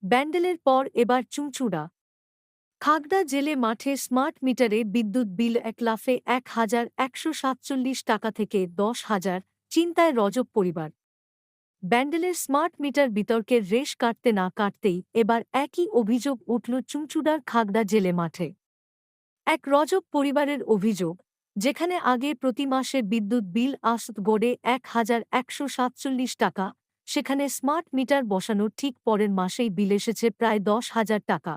ব্যান্ডেলের পর এবার চুঁচুড়া। খাগড়া জেলে মাঠে স্মার্ট মিটারে বিদ্যুৎ বিল এক লাফে ১,১৪৭ টাকা থেকে ১০,০০০, চিন্তায় রজব পরিবার। ব্যান্ডেলের স্মার্ট মিটার বিতর্কের রেশ কাটতে না কাটতেই এবার একই অভিযোগ উঠল চুঁচুড়ার খাগড়া জেলে মাঠে। এক রজব পরিবারের অভিযোগ, যেখানে আগে প্রতি মাসে বিদ্যুৎ বিল আসত গড়ে ১,১৪৭ টাকা, সেখানে স্মার্ট মিটার বসানোর ঠিক পরের মাসেই বিল এসেছে প্রায় ১০,০০০ টাকা।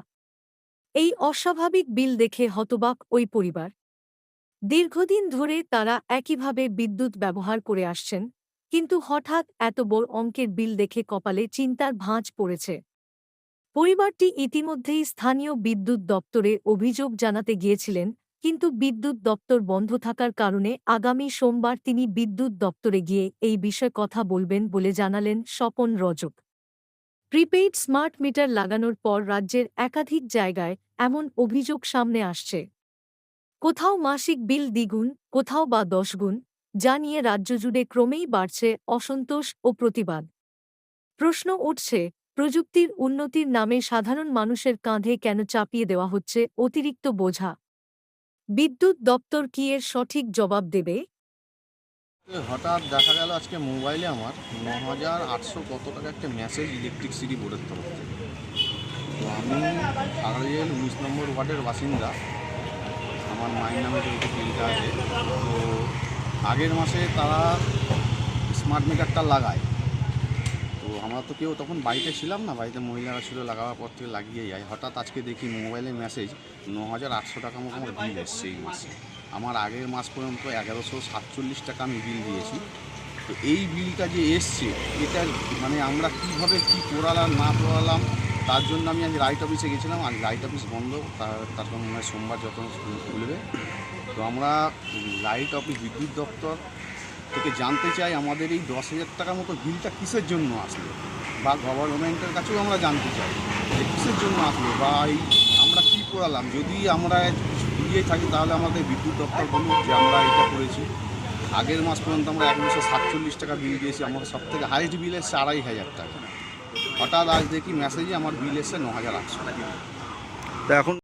এই অস্বাভাবিক বিল দেখে হতবাক ওই পরিবার। দীর্ঘদিন ধরে তারা একইভাবে বিদ্যুৎ ব্যবহার করে আসছেন, কিন্তু হঠাৎ এত বড় অঙ্কের বিল দেখে কপালে চিন্তার ভাঁজ পড়েছে। পরিবারটি ইতিমধ্যেই স্থানীয় বিদ্যুৎ দপ্তরে অভিযোগ জানাতে গিয়েছিলেন, কিন্তু বিদ্যুৎ দপ্তর বন্ধ থাকার কারণে আগামী সোমবার তিনি বিদ্যুৎ দপ্তরে গিয়ে এই বিষয়ে কথা বলবেন বলে জানালেন Swapan Rajak. Prepaid smart meter লাগানোর পর রাজ্যের একাধিক জায়গায় এমন অভিযোগ সামনে আসছে। কোথাও মাসিক বিল দ্বিগুণ, কোথাও বা ১০ গুণ, যা নিয়ে রাজ্য জুড়ে ক্রমেই বাড়ছে অসন্তোষ ও প্রতিবাদ। প্রশ্ন উঠছে, প্রযুক্তির উন্নতির নামে সাধারণ মানুষের কাঁধে কেন চাপিয়ে দেওয়া হচ্ছে অতিরিক্ত বোঝা? বিদ্যুৎ দপ্তর কি এর সঠিক জবাব দেবে? হঠাৎ দেখা গেল আজকে মোবাইলে আমার ৯,৮০০ কত টাকা একটা মেসেজ ইলেকট্রিসিটি বোর্ডের তরফ থেকে। তো আমি খাগড়াজেল ১৯ নম্বর ওয়ার্ডের বাসিন্দা। আমার মায়ের নামে যেহেতু বিলটা আছে, তো আগের মাসে তারা স্মার্ট মিটারটা লাগায়। তো আমরা তো কেউ তখন বাড়িতে ছিলাম না, বাড়িতে মহিলারা ছিল, লাগাবার পর থেকে লাগিয়ে যায়। হঠাৎ আজকে দেখি মোবাইলে মেসেজ ৯,৮০০ টাকা মতো আমার বিল এসছে এই মাসে। আমার আগের মাস পর্যন্ত ১১৪৭ টাকা আমি বিল দিয়েছি। তো এই বিলটা যে এসছে, এটা মানে আমরা কীভাবে কী করালাম না করালাম, তার জন্য আমি আজ রাইট অফিসে গেছিলাম। আজ রাইট অফিস বন্ধ, তারপর মনে হয় সোমবার যখন খুলবে। তো আমরা লাইট অফিস বিদ্যুৎ দপ্তর থেকে জানতে চাই আমাদের এই ১০,০০০ টাকার মতো বিলটা কিসের জন্য আসলো, বা গভর্নমেন্টের কাছেও আমরা জানতে চাই যে কিসের জন্য আসলো, বা এই আমরা কী করালাম। যদি আমরা দিয়ে থাকি তাহলে আমাদের বিদ্যুৎ দপ্তর বলুক যে আমরা এটা করেছি। আগের মাস পর্যন্ত আমরা ১,৯৪৭ টাকা বিল দিয়েছি। আমার সবথেকে হাইয়েস্ট বিল এসছে ২,৫০০ টাকা। হঠাৎ আজ দেখি মেসেজে আমার বিল এসছে ৯,৮০০ টাকা। তা এখন